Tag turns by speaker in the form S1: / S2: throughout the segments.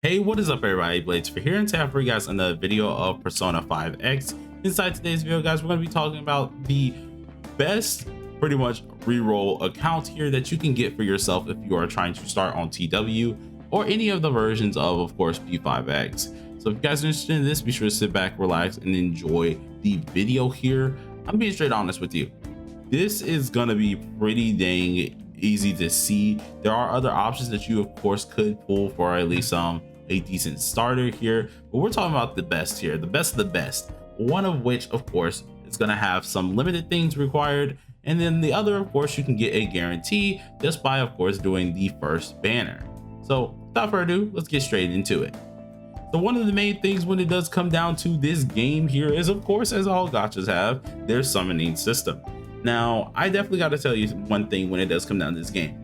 S1: Hey, what is up everybody? Blades for here, and today I have for you guys another video of Persona 5X. Inside today's video, guys, we're going to be talking about the best pretty much reroll account here that you can get for yourself if you are trying to start on TW or any of the versions of course, P5X. So if you guys are interested in this, be sure to sit back, relax, and enjoy the video here. I'm being straight honest with you. This is going to be pretty dang easy to see. There are other options that you of course could pull for at least a decent starter here, but we're talking about the best here, the best of the best, one of which of course is going to have some limited things required, and then the other of course you can get a guarantee just by of course doing the first banner. So without further ado, let's get straight into it. So one of the main things when it does come down to this game here is of course, as all gachas have, their summoning system. Now I definitely got to tell you one thing when it does come down to this game.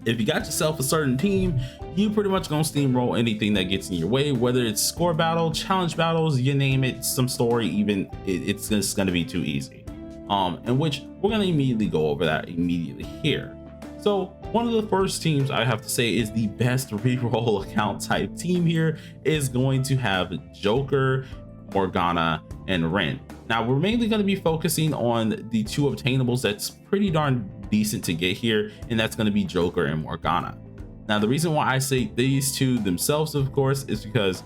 S1: If you got yourself a certain team, you pretty much gonna steamroll anything that gets in your way, whether it's score battle, challenge battles, you name it, some story, even it's just gonna be too easy. In which we're gonna immediately go over that immediately here. So one of the first teams I have to say is the best reroll account type team here is going to have Joker, Morgana, and Ren. Now we're mainly going to be focusing on the two obtainables that's pretty darn decent to get here, and that's going to be Joker and Morgana. Now the reason why I say these two themselves of course is because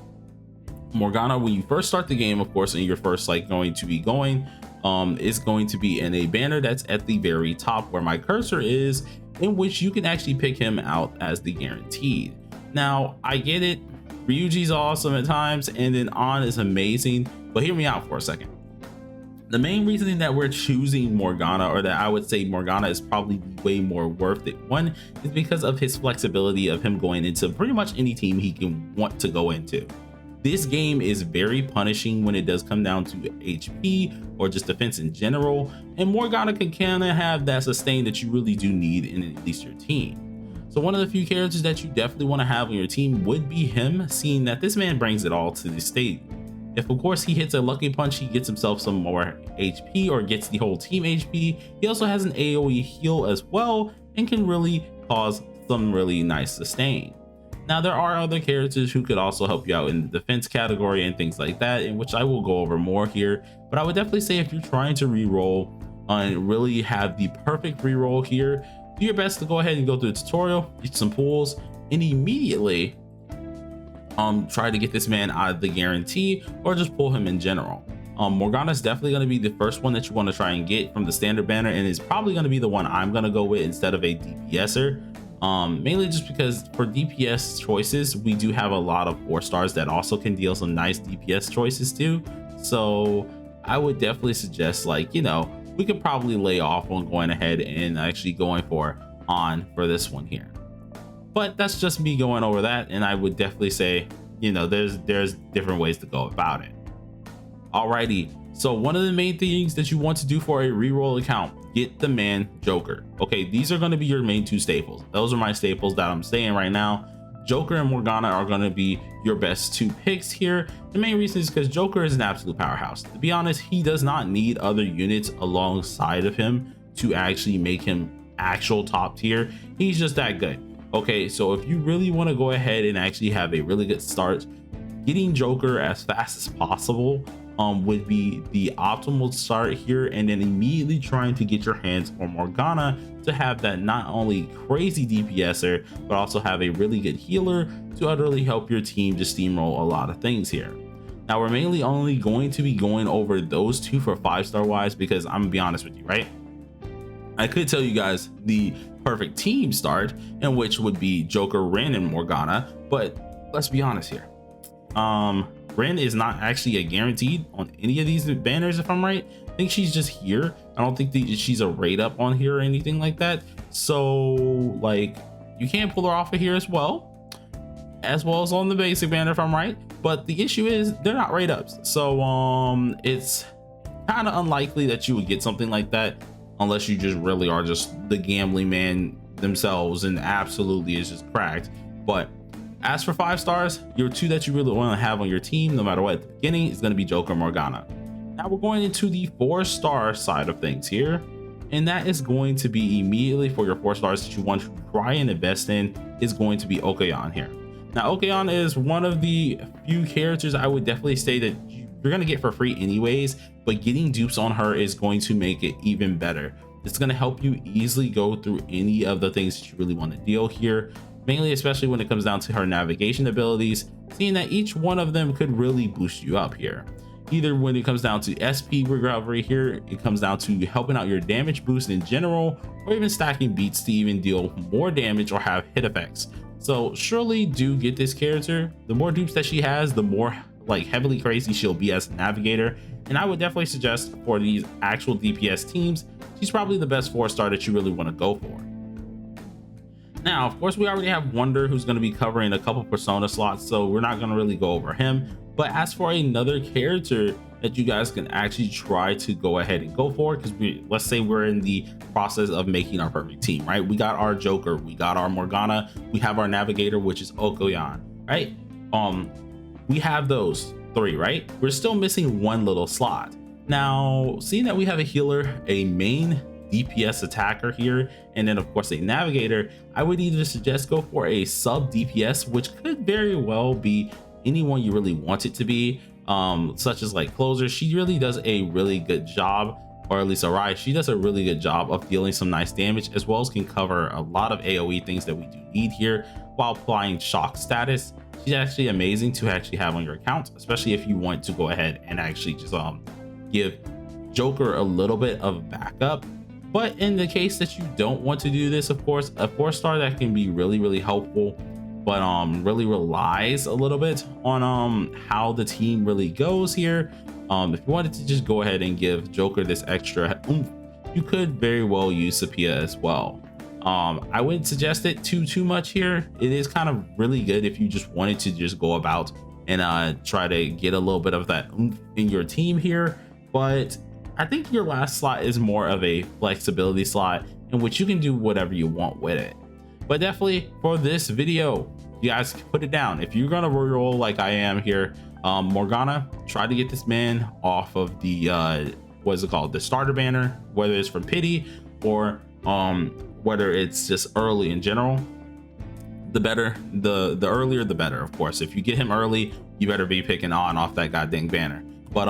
S1: Morgana, when you first start the game of course, and you're first going to be is going to be in a banner that's at the very top where my cursor is, in which you can actually pick him out as the guaranteed. Now I get it, Ryuji's awesome at times, and then On is amazing, but hear me out for a second. The main reason that we're choosing Morgana, or that I would say Morgana is probably way more worth it, one is because of his flexibility of him going into pretty much any team he can want to go into. This game is very punishing when it does come down to HP or just defense in general, and Morgana can kind of have that sustain that you really do need in at least your team. So one of the few characters that you definitely want to have on your team would be him, seeing that this man brings it all to the stage. If of course he hits a lucky punch, he gets himself some more HP or gets the whole team HP. He also has an AoE heal as well and can really cause some really nice sustain. Now there are other characters who could also help you out in the defense category and things like that, in which I will go over more here, but I would definitely say if you're trying to reroll and really have the perfect reroll here, do your best to go ahead and go through the tutorial, get some pulls, and immediately try to get this man out of the guarantee or just pull him in general. Morgana is definitely going to be the first one that you want to try and get from the standard banner, and is probably going to be the one I'm going to go with instead of a DPSer, mainly just because for DPS choices we do have a lot of 4 stars that also can deal some nice DPS choices too. So I would definitely suggest, like, you know, we could probably lay off on going ahead and actually going for On for this one here. But that's just me going over that, and I would definitely say, you know, there's different ways to go about it. Alrighty, so one of the main things that you want to do for a reroll account, get the man Joker. Okay, these are going to be your main 2 staples. Those are my staples that I'm saying right now. Joker and Morgana are going to be your best 2 picks here. The main reason is because Joker is an absolute powerhouse. To be honest, he does not need other units alongside of him to actually make him actual top tier. He's just that good. Okay, so if you really want to go ahead and actually have a really good start, getting Joker as fast as possible would be the optimal start here, and then immediately trying to get your hands on Morgana to have that not only crazy DPSer, but also have a really good healer to utterly help your team just steamroll a lot of things here. Now we're mainly only going to be going over those 2 for 5-star wise, because I'm gonna be honest with you, right? I could tell you guys the perfect team start, in which would be Joker, Ren, and Morgana, but let's be honest here. Ren is not actually a guaranteed on any of these banners, if I'm right. I think she's just here. I don't think she's a rate up on here or anything like that. So like, you can't pull her off of here as well as on the basic banner, if I'm right. But the issue is they're not rate ups, so it's kind of unlikely that you would get something like that unless you just really are just the gambling man themselves and absolutely is just cracked. But as for 5 stars, your 2 that you really want to have on your team no matter what at the beginning is going to be Joker and Morgana. Now we're going into the 4-star side of things here, and that is going to be immediately for your 4 stars that you want to try and invest in is going to be Okayan here. Now, Okeon is one of the few characters I would definitely say that you're going to get for free anyways, but getting dupes on her is going to make it even better. It's going to help you easily go through any of the things that you really want to deal here, mainly especially when it comes down to her navigation abilities, seeing that each one of them could really boost you up here. Either when it comes down to SP recovery here, it comes down to helping out your damage boost in general, or even stacking beats to even deal more damage or have hit effects. So surely do get this character. The more dupes that she has, the more like heavily crazy she'll be as a navigator, and I would definitely suggest for these actual DPS teams, she's probably the best 4-star that you really want to go for. Now, of course, we already have Wonder, who's going to be covering a couple persona slots, so we're not going to really go over him. But as for another character that you guys can actually try to go ahead and go for, because let's say we're in the process of making our perfect team, right? We got our Joker, we got our Morgana, we have our navigator, which is Okeon, right? We have those 3, right? We're still missing one little slot. Now, seeing that we have a healer, a main DPS attacker here, and then of course a navigator, I would either suggest go for a sub DPS, which could very well be anyone you really want it to be, such as like Closer. She really does a really good job, or at least Arai, she does a really good job of dealing some nice damage, as well as can cover a lot of AoE things that we do need here while applying shock status. She's actually amazing to actually have on your account, especially if you want to go ahead and actually just give Joker a little bit of backup. But in the case that you don't want to do this, of course, a 4-star that can be really helpful, but really relies a little bit on how the team really goes here. If you wanted to just go ahead and give Joker this extra oomph, you could very well use Sophia as well. I wouldn't suggest it too much here. It is kind of really good if you just wanted to just go about and try to get a little bit of that oomph in your team here, but I think your last slot is more of a flexibility slot in which you can do whatever you want with it. But definitely for this video, you guys put it down. If you're gonna reroll like I am here, Morgana, try to get this man off of the what is it called, the starter banner, whether it's from pity or whether it's just early in general. The better, the earlier the better, of course. If you get him early, you better be picking on off that goddamn banner. But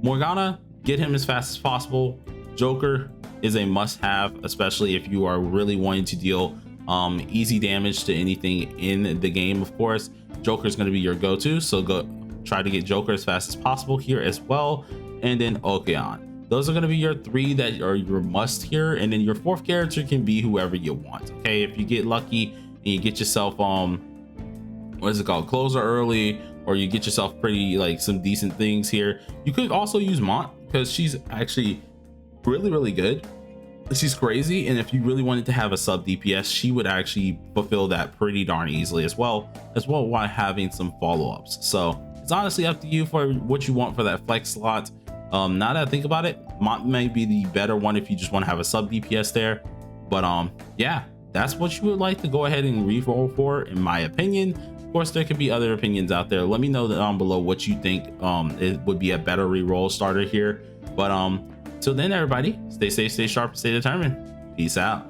S1: Morgana, get him as fast as possible. Joker is a must-have, especially if you are really wanting to deal easy damage to anything in the game. Of course, Joker is going to be your go-to, so go try to get Joker as fast as possible here as well. And then Okeon. Those are going to be your 3 that are your must here, and then your 4th character can be whoever you want. Okay, if you get lucky and you get yourself what is it called, Closer early, or you get yourself pretty like some decent things here, you could also use Mont, because she's actually really good. She's crazy, and if you really wanted to have a sub DPS, she would actually fulfill that pretty darn easily as well while having some follow-ups. So it's honestly up to you for what you want for that flex slot. Now that I think about it, Mont may be the better one if you just want to have a sub DPS there. But yeah, that's what you would like to go ahead and re-roll for, in my opinion. Of course, there could be other opinions out there. Let me know down below what you think it would be a better re-roll starter here. But till then, everybody, stay safe, stay sharp, stay determined. Peace out.